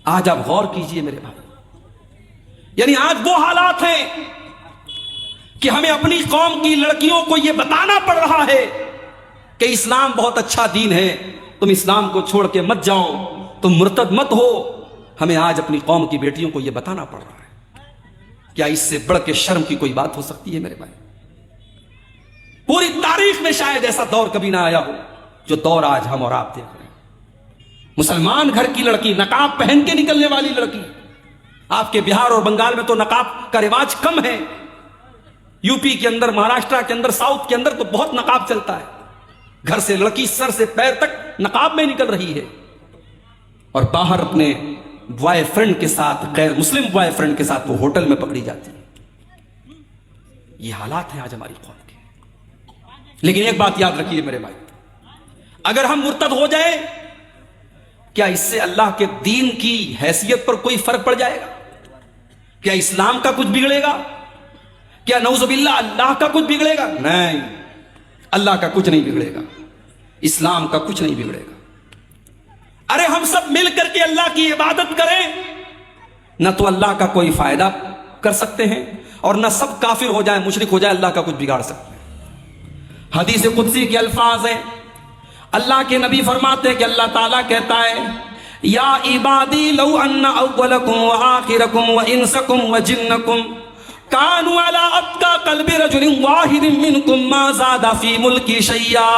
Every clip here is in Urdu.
آج آپ غور کیجئے میرے بھائی، یعنی آج وہ حالات ہیں کہ ہمیں اپنی قوم کی لڑکیوں کو یہ بتانا پڑ رہا ہے کہ اسلام بہت اچھا دین ہے، تم اسلام کو چھوڑ کے مت جاؤ، تم مرتد مت ہو۔ ہمیں آج اپنی قوم کی بیٹیوں کو یہ بتانا پڑ رہا ہے۔ کیا اس سے بڑھ کے شرم کی کوئی بات ہو سکتی ہے میرے بھائی؟ پوری تاریخ میں شاید ایسا دور کبھی نہ آیا ہو جو دور آج ہم اور آپ دیکھ رہے ہیں۔ مسلمان گھر کی لڑکی، نقاب پہن کے نکلنے والی لڑکی، آپ کے بہار اور بنگال میں تو نقاب کا رواج کم ہے، یو پی کے اندر، مہاراشٹر کے اندر، ساؤتھ کے اندر تو بہت نقاب چلتا ہے۔ گھر سے لڑکی سر سے پیر تک نقاب میں نکل رہی ہے اور باہر اپنے بوائے فرینڈ کے ساتھ، غیر مسلم بوائے فرینڈ کے ساتھ وہ ہوٹل میں پکڑی جاتی ہے۔ یہ حالات ہیں آج ہماری قوم کے۔ لیکن ایک بات یاد رکھیے میرے بھائی، اگر ہم مرتد ہو جائیں، کیا اس سے اللہ کے دین کی حیثیت پر کوئی فرق پڑ جائے گا؟ کیا اسلام کا کچھ بگڑے گا؟ کیا نعوذ باللہ اللہ کا کچھ بگڑے گا؟ نہیں، اللہ کا کچھ نہیں بگڑے گا، اسلام کا کچھ نہیں بگڑے گا۔ ارے ہم سب مل کر کے اللہ کی عبادت کریں، نہ تو اللہ کا کوئی فائدہ کر سکتے ہیں اور نہ سب کافر ہو جائیں، مشرک ہو جائیں، اللہ کا کچھ بگاڑ سکتے ہیں۔ حدیث قدسی کے الفاظ ہیں، اللہ کے نبی فرماتے ہیں کہ اللہ تعالیٰ کہتا ہے، یا عبادی لو ان اولکم وآخرکم وانسکم وجنکم کانوا علی اتقى قلب رجل واحد منکم ما زاد فی ملکی شیئا۔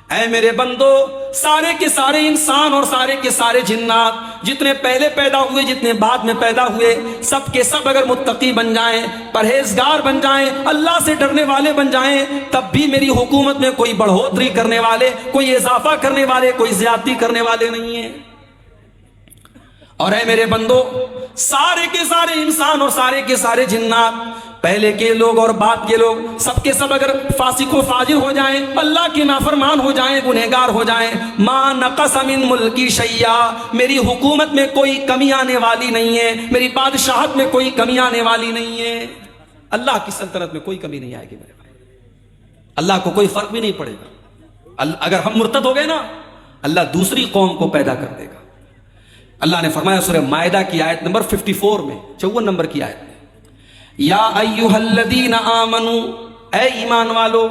اے میرے بندو، سارے کے سارے انسان اور سارے کے سارے جنات، جتنے پہلے پیدا ہوئے جتنے بعد میں پیدا ہوئے، سب کے سب اگر متقی بن جائیں، پرہیزگار بن جائیں، اللہ سے ڈرنے والے بن جائیں، تب بھی میری حکومت میں کوئی بڑھوتری کرنے والے، کوئی اضافہ کرنے والے، کوئی زیادتی کرنے والے نہیں ہیں۔ اور اے میرے بندو، سارے کے سارے انسان اور سارے کے سارے جنات، پہلے کے لوگ اور بعد کے لوگ، سب کے سب اگر فاسق و فاجر ہو جائیں، اللہ کے نافرمان ہو جائیں، گنہگار ہو جائیں، ما نقص من ملکی شیئا، میری حکومت میں کوئی کمی آنے والی نہیں ہے، میری بادشاہت میں کوئی کمی آنے والی نہیں ہے۔ اللہ کی سلطنت میں کوئی کمی نہیں آئے گی میرے بھائی، اللہ کو کوئی فرق بھی نہیں پڑے گا۔ اگر ہم مرتد ہو گئے نا، اللہ دوسری قوم کو پیدا کر دے گا۔ اللہ نے فرمایا سورہ مائدہ کی آیت نمبر 54 میں، 54 نمبر کی آیت میں، یا ایھا الذین آمنوا، اے ایمان والو،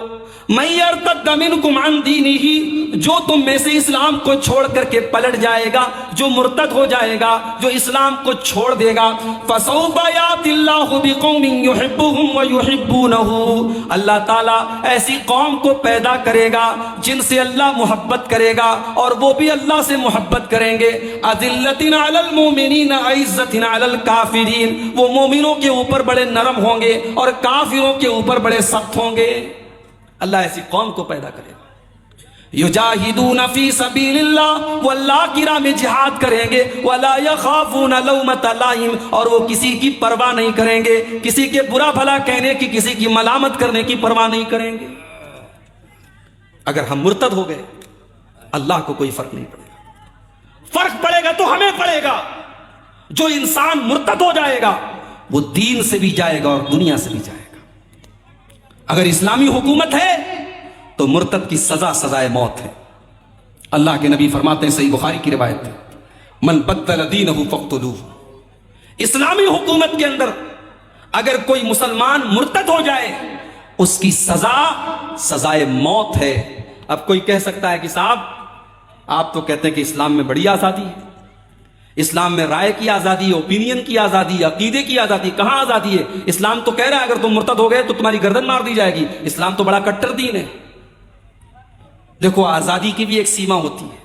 من یرتد منکم عن دینہ، جو تم میں سے اسلام کو چھوڑ کر کے پلٹ جائے گا، جو مرتد ہو جائے گا، جو اسلام کو چھوڑ دے گا، فسوف یأتی اللہ بقوم یحبهم ویحبونہ، اللہ تعالیٰ ایسی قوم کو پیدا کرے گا جن سے اللہ محبت کرے گا اور وہ بھی اللہ سے محبت کریں گے۔ اذلۃ علی المؤمنین عزۃ علی الکافرین، وہ مومنوں کے اوپر بڑے نرم ہوں گے اور کافروں کے اوپر بڑے سخت ہوں گے۔ اللہ ایسی قوم کو پیدا کرے گا، یجاہدون فی سبیل اللہ، وہ اللہ کی راہ میں جہاد کریں گے، ولا یخافون لومۃ لائم، اور وہ کسی کی پرواہ نہیں کریں گے، کسی کے برا بھلا کہنے کی، کسی کی ملامت کرنے کی پرواہ نہیں کریں گے۔ اگر ہم مرتد ہو گئے، اللہ کو کوئی فرق نہیں پڑے گا۔ فرق پڑے گا تو ہمیں پڑے گا۔ جو انسان مرتد ہو جائے گا وہ دین سے بھی جائے گا اور دنیا سے بھی جائے گا۔ اگر اسلامی حکومت ہے تو مرتد کی سزا سزائے موت ہے۔ اللہ کے نبی فرماتے ہیں، صحیح بخاری کی روایت ہے، من بدل دینہ فاقتلوہ، اسلامی حکومت کے اندر اگر کوئی مسلمان مرتد ہو جائے، اس کی سزا سزائے موت ہے۔ اب کوئی کہہ سکتا ہے کہ صاحب آپ تو کہتے ہیں کہ اسلام میں بڑی آزادی ہے، اسلام میں رائے کی آزادی، اوپینین کی آزادی، عقیدے کی آزادی، کہاں آزادی ہے؟ اسلام تو کہہ رہا ہے اگر تم مرتد ہو گئے تو تمہاری گردن مار دی جائے گی۔ اسلام تو بڑا کٹر دین ہے۔ دیکھو، آزادی کی بھی ایک سیما ہوتی ہے۔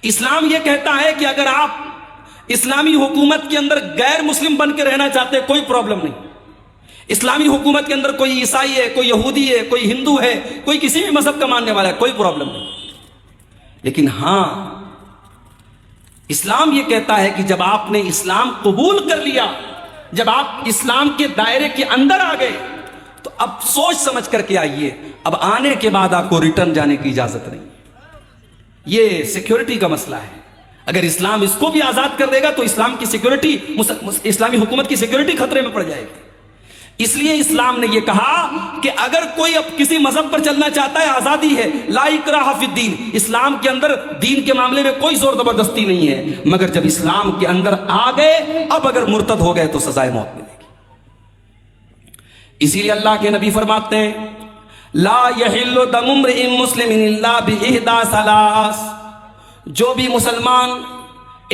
اسلام یہ کہتا ہے کہ اگر آپ اسلامی حکومت کے اندر غیر مسلم بن کے رہنا چاہتے ہیں، کوئی پرابلم نہیں۔ اسلامی حکومت کے اندر کوئی عیسائی ہے، کوئی یہودی ہے، کوئی ہندو ہے، کوئی کسی بھی مذہب کا ماننے والا ہے، کوئی پرابلم نہیں۔ لیکن ہاں، اسلام یہ کہتا ہے کہ جب آپ نے اسلام قبول کر لیا، جب آپ اسلام کے دائرے کے اندر آ گئے، تو اب سوچ سمجھ کر کے آئیے۔ اب آنے کے بعد آپ کو ریٹرن جانے کی اجازت نہیں۔ یہ سیکیورٹی کا مسئلہ ہے۔ اگر اسلام اس کو بھی آزاد کر دے گا تو اسلام کی سیکیورٹی، اسلامی حکومت کی سیکیورٹی خطرے میں پڑ جائے گی۔ اس لیے اسلام نے یہ کہا کہ اگر کوئی اب کسی مذہب پر چلنا چاہتا ہے آزادی ہے، لا اکراہ فی الدین، اسلام کے اندر دین کے معاملے میں کوئی زور زبردستی نہیں ہے، مگر جب اسلام کے اندر آ گئے اب اگر مرتد ہو گئے تو سزائے موت ملے گی۔ اسی لیے اللہ کے نبی فرماتے ہیں لا یحل دم امرئ مسلم الا باحدى ثلاث، جو بھی مسلمان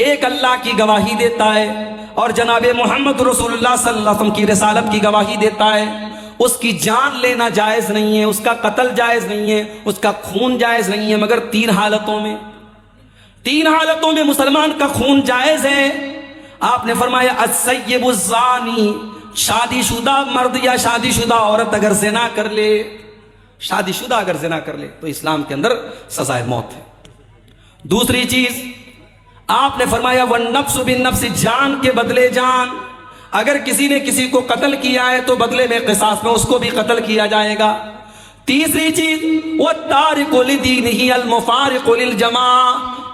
ایک اللہ کی گواہی دیتا ہے اور جناب محمد رسول اللہ صلی اللہ علیہ وسلم کی رسالت کی گواہی دیتا ہے، اس کی جان لینا جائز نہیں ہے، اس کا قتل جائز نہیں ہے، اس کا خون جائز نہیں ہے، مگر تین حالتوں میں مسلمان کا خون جائز ہے۔ آپ نے فرمایا السیب الزانی، شادی شدہ مرد یا شادی شدہ عورت اگر زنا کر لے، شادی شدہ اگر زنا کر لے تو اسلام کے اندر سزائے موت ہے۔ دوسری چیز آپ نے فرمایا والنفس بالنفس، جان کے بدلے جان، اگر کسی نے کسی کو قتل کیا ہے تو بدلے میں قصاص میں اس کو بھی قتل کیا جائے گا۔ تیسری چیز والتارک لدینہ المفارق للجماع،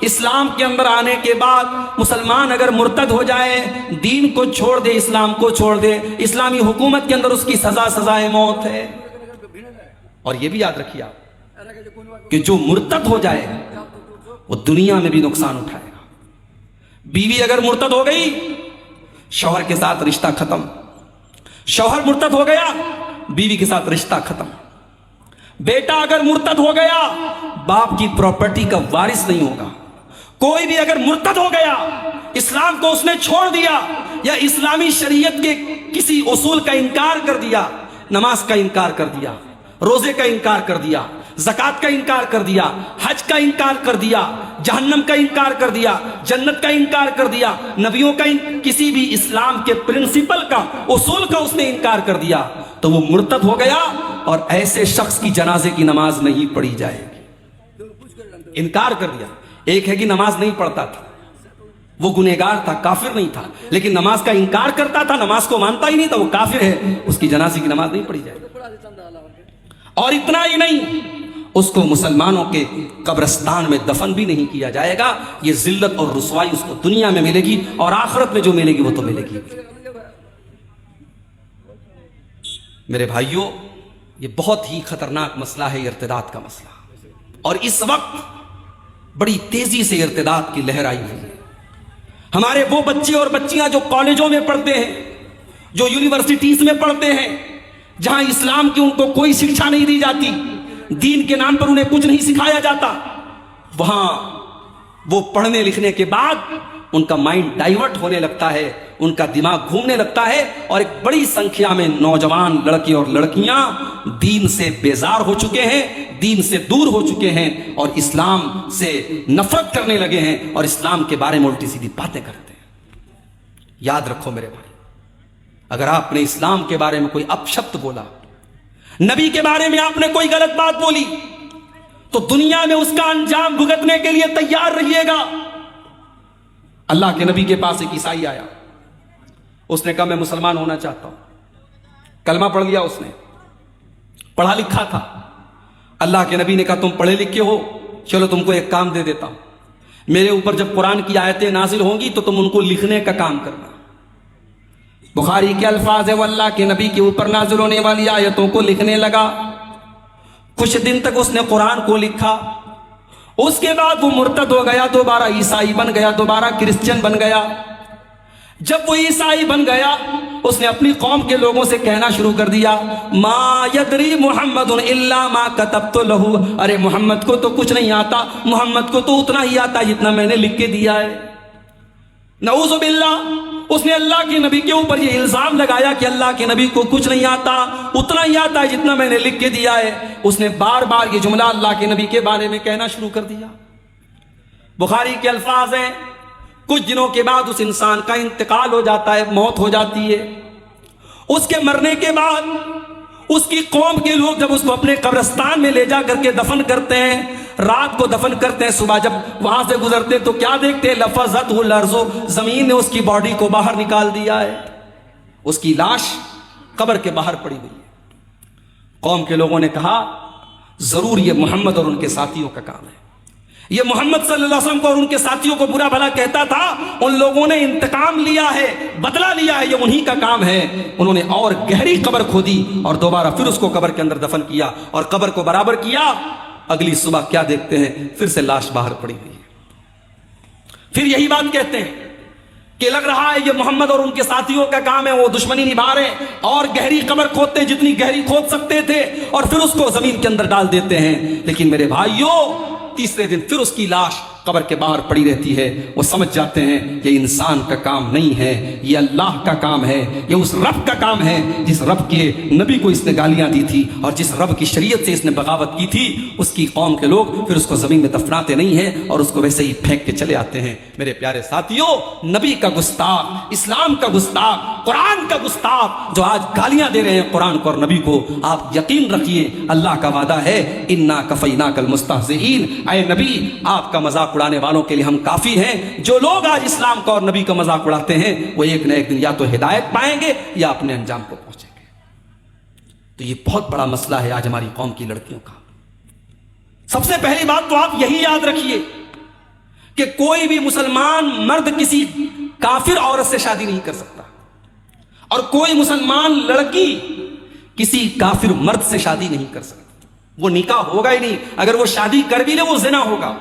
اسلام کے اندر آنے کے بعد مسلمان اگر مرتد ہو جائے، دین کو چھوڑ دے، اسلام کو چھوڑ دے، اسلامی حکومت کے اندر اس کی سزائے موت ہے۔ اور یہ بھی یاد رکھیے آپ کہ جو مرتد ہو جائے وہ دنیا میں بھی نقصان اٹھائے گا۔ بیوی اگر مرتد ہو گئی شوہر کے ساتھ رشتہ ختم، شوہر مرتد ہو گیا بیوی کے ساتھ رشتہ ختم، بیٹا اگر مرتد ہو گیا باپ کی پراپرٹی کا وارث نہیں ہوگا۔ کوئی بھی اگر مرتد ہو گیا، اسلام کو اس نے چھوڑ دیا یا اسلامی شریعت کے کسی اصول کا انکار کر دیا، نماز کا انکار کر دیا، روزے کا انکار کر دیا، زکوٰۃ کا انکار کر دیا، حج کا انکار کر دیا، جہنم کا انکار کر دیا، جنت کا انکار کر دیا، نبیوں کا کسی بھی اسلام کے پرنسپل کا، اصول کا اس نے انکار کر دیا تو وہ مرتد ہو گیا، اور ایسے شخص کی جنازے کی نماز نہیں پڑھی جائے گی۔ انکار کر دیا۔ ایک ہے کہ نماز نہیں پڑھتا تھا، وہ گنہگار تھا، کافر نہیں تھا، لیکن نماز کا انکار کرتا تھا، نماز کو مانتا ہی نہیں تھا، وہ کافر ہے، اس کی جنازے کی نماز نہیں پڑھی جائے گی۔ اور اتنا ہی نہیں، اس کو مسلمانوں کے قبرستان میں دفن بھی نہیں کیا جائے گا۔ یہ ذلت اور رسوائی اس کو دنیا میں ملے گی، اور آخرت میں جو ملے گی وہ تو ملے گی۔ میرے بھائیوں، یہ بہت ہی خطرناک مسئلہ ہے، ارتداد کا مسئلہ، اور اس وقت بڑی تیزی سے ارتداد کی لہر آئی ہوئی ہے۔ ہمارے وہ بچے اور بچیاں جو کالجوں میں پڑھتے ہیں، جو یونیورسٹیز میں پڑھتے ہیں، جہاں اسلام کی ان کو کوئی شکشا نہیں دی جاتی، دین کے نام پر انہیں کچھ نہیں سکھایا جاتا، وہاں وہ پڑھنے لکھنے کے بعد ان کا مائنڈ ڈائیورٹ ہونے لگتا ہے، ان کا دماغ گھومنے لگتا ہے، اور ایک بڑی سنکھیا میں نوجوان لڑکے اور لڑکیاں دین سے بیزار ہو چکے ہیں، دین سے دور ہو چکے ہیں، اور اسلام سے نفرت کرنے لگے ہیں، اور اسلام کے بارے میں الٹی سیدھی باتیں کرتے ہیں۔ یاد رکھو میرے بھائی، اگر آپ نے اسلام کے بارے میں کوئی اپشبد بولا، نبی کے بارے میں آپ نے کوئی غلط بات بولی، تو دنیا میں اس کا انجام بھگتنے کے لیے تیار رہیے گا۔ اللہ کے نبی کے پاس ایک عیسائی آیا، اس نے کہا میں مسلمان ہونا چاہتا ہوں، کلمہ پڑھ لیا، اس نے پڑھا لکھا تھا۔ اللہ کے نبی نے کہا تم پڑھے لکھے ہو، چلو تم کو ایک کام دے دیتا ہوں، میرے اوپر جب قرآن کی آیتیں نازل ہوں گی تو تم ان کو لکھنے کا کام کرنا۔ بخاری کے الفاظ ہے وہ اللہ کے نبی کے اوپر نازل ہونے والی آیتوں کو لکھنے لگا۔ کچھ دن تک اس نے قرآن کو لکھا، اس کے بعد وہ مرتد ہو گیا، دوبارہ عیسائی بن گیا، دوبارہ کرسچن بن گیا۔ جب وہ عیسائی بن گیا، اس نے اپنی قوم کے لوگوں سے کہنا شروع کر دیا ما یدری محمد الا ما کتبت لہ، ارے محمد کو تو کچھ نہیں آتا، محمد کو تو اتنا ہی آتا جتنا میں نے لکھ کے دیا ہے۔ نعوذ باللہ، اس نے اللہ کے نبی کے اوپر یہ الزام لگایا کہ اللہ کے نبی کو کچھ نہیں آتا، اتنا ہی آتا ہے جتنا میں نے لکھ کے دیا ہے۔ اس نے بار بار یہ جملہ اللہ کے نبی کے بارے میں کہنا شروع کر دیا۔ بخاری کے الفاظ ہیں کچھ دنوں کے بعد اس انسان کا انتقال ہو جاتا ہے، موت ہو جاتی ہے۔ اس کے مرنے کے بعد اس کی قوم کے لوگ جب اس کو اپنے قبرستان میں لے جا کر کے دفن کرتے ہیں، رات کو دفن کرتے ہیں، صبح جب وہاں سے گزرتے تو کیا دیکھتے ہیں؟ لفظتہ الارض، زمین نے اس کی باڈی کو باہر نکال دیا ہے، اس کی لاش قبر کے باہر پڑی ہوئی ہے۔ قوم کے لوگوں نے کہا ضرور یہ محمد اور ان کے ساتھیوں کا کام ہے، یہ محمد صلی اللہ علیہ وسلم کو اور ان کے ساتھیوں کو برا بھلا کہتا تھا، ان لوگوں نے انتقام لیا ہے، بدلہ لیا ہے، یہ انہی کا کام ہے۔ انہوں نے اور گہری قبر کھودی اور دوبارہ پھر اس کو قبر کے اندر دفن کیا اور قبر کو برابر کیا۔ اگلی صبح کیا دیکھتے ہیں؟ پھر سے لاش باہر پڑی ہوئی ہے۔ پھر یہی بات کہتے ہیں کہ لگ رہا ہے یہ محمد اور ان کے ساتھیوں کا کام ہے، وہ دشمنی نبھا رہے ہیں، اور گہری قبر کھودتے جتنی گہری کھود سکتے تھے اور پھر اس کو زمین کے اندر ڈال دیتے ہیں۔ لیکن میرے بھائیوں، تیسرے دن پھر اس کی لاش قبر کے باہر پڑی رہتی ہے۔ وہ سمجھ جاتے ہیں یہ انسان کا کام نہیں ہے، یہ اللہ کا کام ہے، یہ اس رب کا کام ہے جس رب کے نبی کو اس نے گالیاں دی تھی اور جس رب کی شریعت سے اس نے بغاوت کی تھی۔ اس کی قوم کے لوگ پھر اس کو زمین میں دفناتے نہیں ہیں اور اس کو ویسے ہی پھینک کے چلے آتے ہیں۔ میرے پیارے ساتھیوں، نبی کا گستاخ، اسلام کا گستاخ، قرآن کا گستاخ جو آج گالیاں دے رہے ہیں قرآن کو اور نبی کو، آپ یقین رکھیے اللہ کا وعدہ ہے انا کفیناک المستہزئین، اے نبی آپ کا مذاق اڑانے والوں کے لیے ہم کافی ہیں۔ جو لوگ آج اسلام کا اور نبی کا مذاق اڑاتے ہیں وہ ایک نہ ایک دن یا تو ہدایت پائیں گے یا اپنے انجام کو پہنچیں گے۔ تو یہ بہت بڑا مسئلہ ہے آج ہماری قوم کی لڑکیوں کا۔ سب سے پہلی بات تو آپ یہی یاد رکھیے کہ کوئی بھی مسلمان مرد کسی کافر عورت سے شادی نہیں کر سکتا، اور کوئی مسلمان لڑکی کسی کافر مرد سے شادی نہیں کر سکتی۔ وہ نکاح ہوگا ہی نہیں، اگر وہ شادی کر بھی لے وہ زنا ہوگا۔